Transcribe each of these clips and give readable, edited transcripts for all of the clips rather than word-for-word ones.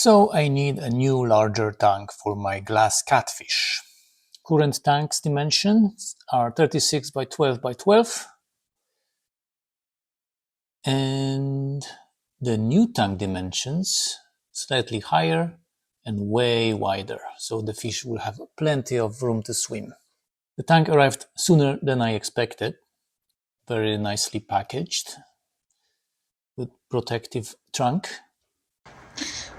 So I need a new larger tank for my glass catfish. Current tank's dimensions are 36 by 12 by 12. And the new tank dimensions slightly higher and way wider, so the fish will have plenty of room to swim. The tank arrived sooner than I expected, very nicely packaged with protective trunk.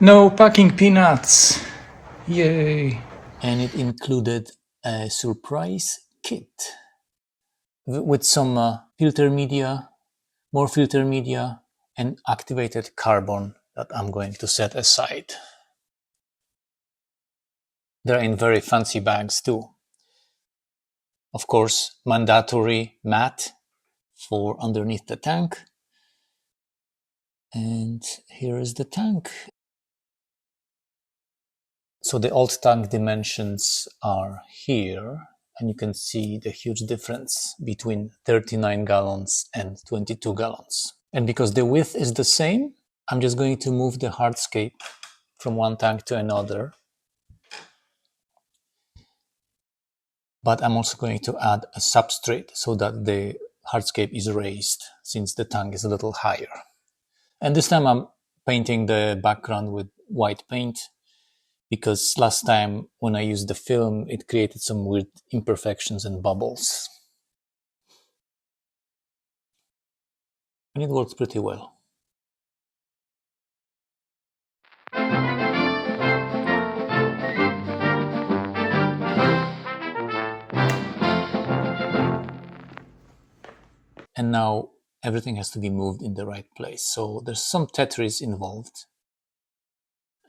No packing peanuts! Yay! And it included a surprise kit with some filter media, more filter media, and activated carbon that I'm going to set aside. They're in very fancy bags too. Of course, mandatory mat for underneath the tank. And here is the tank. So the old tank dimensions are here, and you can see the huge difference between 39 gallons and 22 gallons. And because the width is the same, I'm just going to move the hardscape from one tank to another. But I'm also going to add a substrate so that the hardscape is raised, since the tank is a little higher. And this time I'm painting the background with white paint, because last time when I used the film, it created some weird imperfections and bubbles. And it works pretty well. And now everything has to be moved in the right place. So there's some Tetris involved.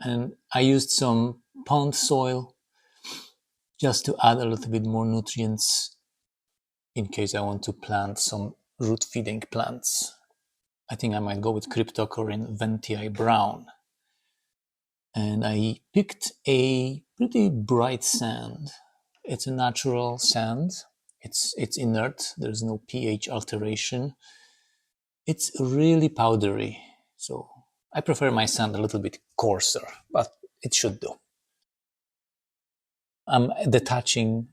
And I used some pond soil just to add a little bit more nutrients in case I want to plant some root feeding plants. I think I might go with Cryptocorin ventii brown. And I picked a pretty bright sand. It's a natural sand. It's inert. There's no pH alteration. It's really powdery. So I prefer my sand a little bit coarser, but it should do. I'm detaching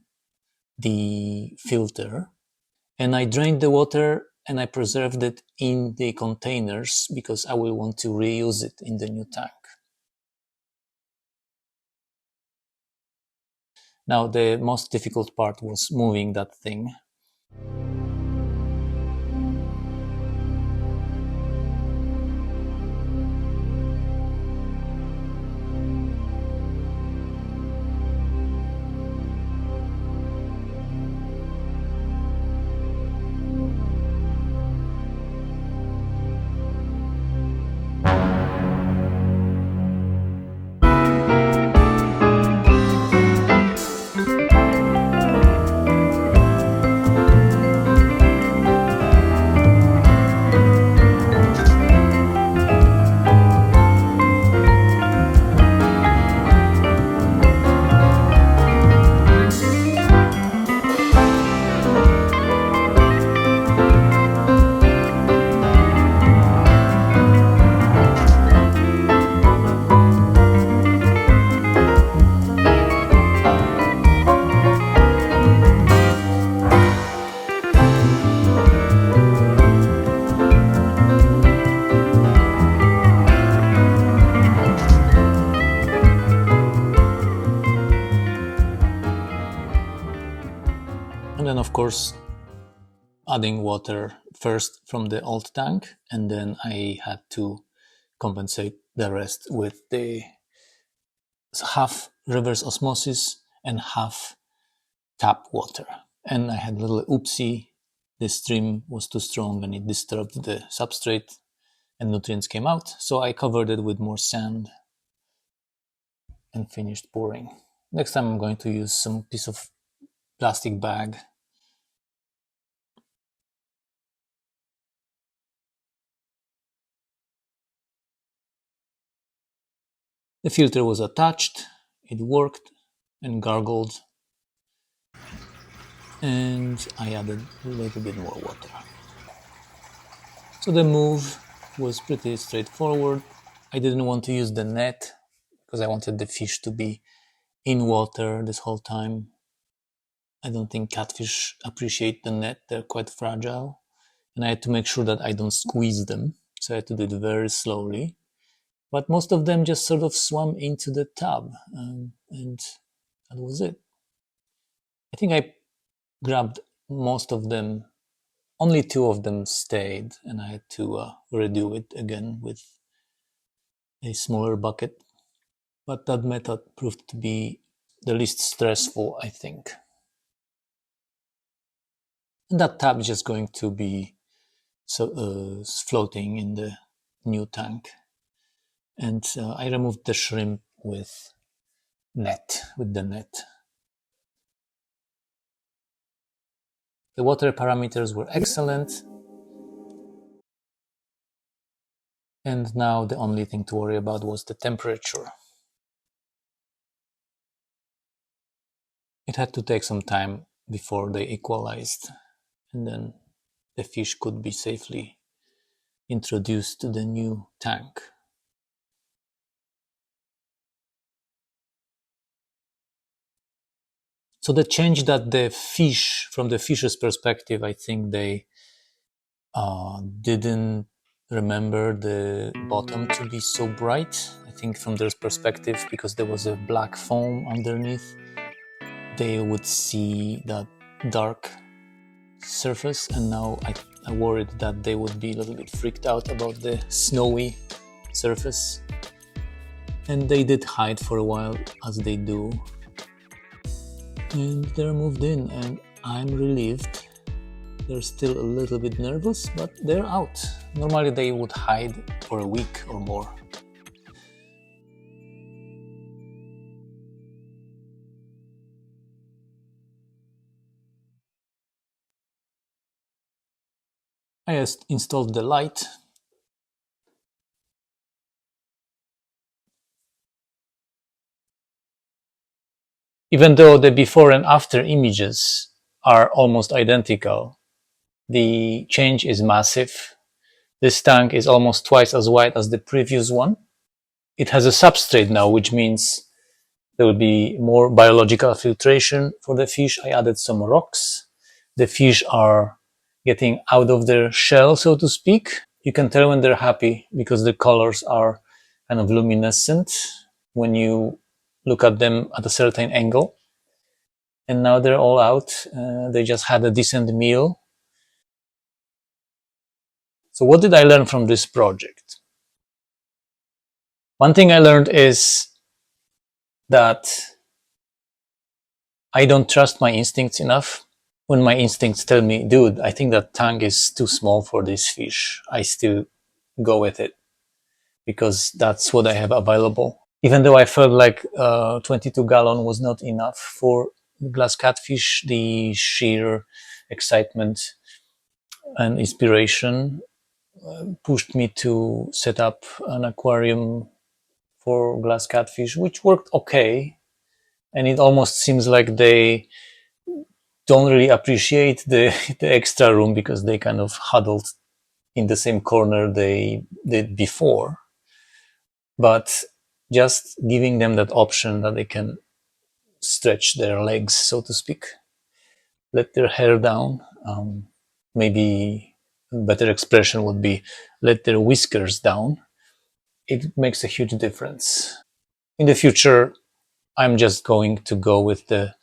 the filter, and I drained the water and I preserved it in the containers because I will want to reuse it in the new tank. Now the most difficult part was moving that thing. And then, of course, adding water first from the old tank, and then I had to compensate the rest with the half reverse osmosis and half tap water. And I had a little oopsie. The stream was too strong and it disturbed the substrate and nutrients came out. So I covered it with more sand and finished pouring. Next time I'm going to use some piece of plastic bag. The filter was attached, it worked and gargled, and I added a little bit more water. So the move was pretty straightforward. I didn't want to use the net because I wanted the fish to be in water this whole time. I don't think catfish appreciate the net. They're quite fragile. And I had to make sure that I don't squeeze them. So I had to do it very slowly. But most of them just sort of swam into the tub. And that was it. I think I grabbed most of them. Only two of them stayed. And I had to redo it again with a smaller bucket. But that method proved to be the least stressful, I think. And that tub is just going to be floating in the new tank. And I removed the shrimp with the net. The water parameters were excellent. And now the only thing to worry about was the temperature. It had to take some time before they equalized, and then the fish could be safely introduced to the new tank. So the change that the fish, from the fish's perspective, I think they didn't remember the bottom to be so bright. I think from their perspective, because there was a black foam underneath, they would see that dark surface, and now I worried that they would be a little bit freaked out about the snowy surface. And they did hide for a while, as they do. And they're moved in, and I'm relieved. They're still a little bit nervous, but they're out. Normally they would hide for a week or more. I just installed the light. Even though the before and after images are almost identical, the change is massive. This tank is almost twice as wide as the previous one. It has a substrate now, which means there will be more biological filtration for the fish. I added some rocks. The fish are getting out of their shell, so to speak. You can tell when they're happy because the colors are kind of luminescent when you look at them at a certain angle. And now they're all out. They just had a decent meal. So what did I learn from this project? One thing I learned is that I don't trust my instincts enough. When my instincts tell me, dude, I think that tank is too small for this fish, I still go with it because that's what I have available. Even though I felt like 22-gallon was not enough for glass catfish, the sheer excitement and inspiration pushed me to set up an aquarium for glass catfish, which worked okay. And it almost seems like they don't really appreciate the extra room because they kind of huddled in the same corner they did before. But just giving them that option that they can stretch their legs, so to speak, let their hair down. Maybe a better expression would be let their whiskers down. It makes a huge difference. In the future, I'm just going to go with the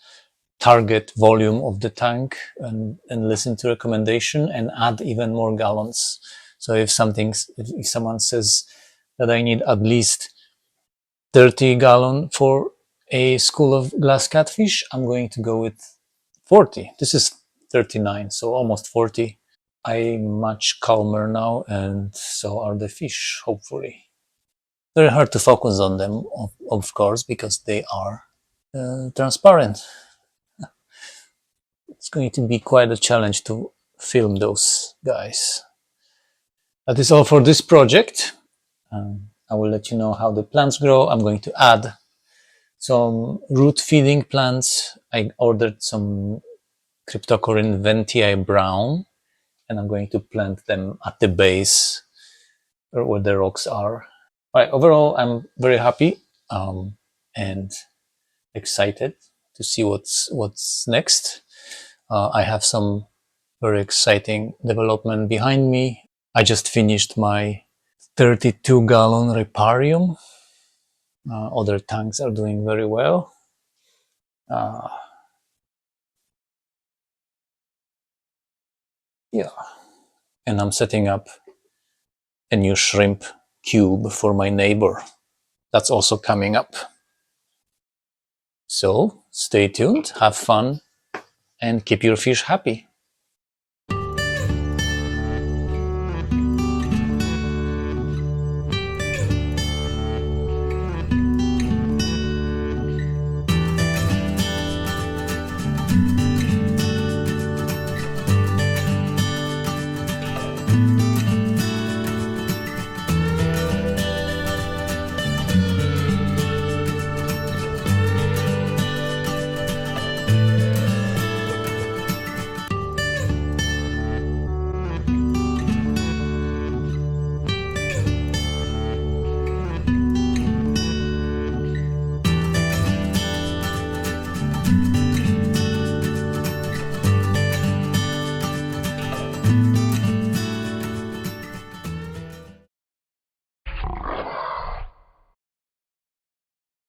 target volume of the tank and listen to recommendation and add even more gallons. So if someone says that I need at least 30 gallon for a school of glass catfish, I'm going to go with 40. This is 39, so almost 40. I'm much calmer now, and so are the fish, hopefully. Very hard to focus on them, of course, because they are transparent. It's going to be quite a challenge to film those guys. That is all for this project. I will let you know how the plants grow. I'm going to add some root feeding plants. I ordered some Cryptocorin ventii brown, and I'm going to plant them at the base or where the rocks are. Right, overall, I'm very happy. and excited to see what's next. I have some very exciting development behind me. I just finished my 32-gallon reparium. Other tanks are doing very well. Yeah, and I'm setting up a new shrimp cube for my neighbor. That's also coming up. So stay tuned, have fun, and keep your fish happy.